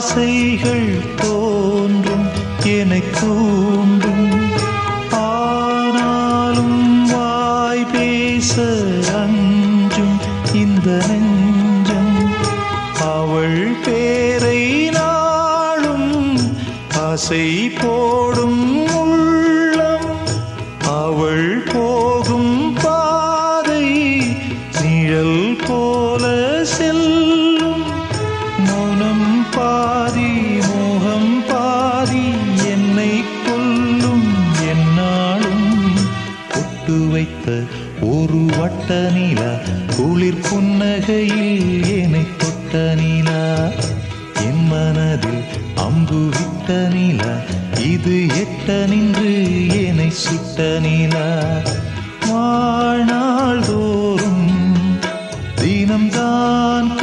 ஆசைகள் தோன்றும் எனத் தூண்டும். ஆனாலும் வாய் பேச அஞ்சும் இந்த நெஞ்சம். அவள் பேரை நாளும் ஆசை போடும் உள்ளம். அவள் போகும் பாதை நிழல் போல செல்லும். மௌனம் பாதி மோகம் பாதி என்னை கொல்லும் என்னாலும். ஒட்டு வைத்த ஒரு வட்ட நிலா குளிர் புன்னகையில் என்னை தொட்ட நிலா. என் மனதில் அம்பு விட்ட நிலா இது எட்ட நின்று என்னை சுட்ட நிலா. வாழ்நாள் தோறும் தினம்தான்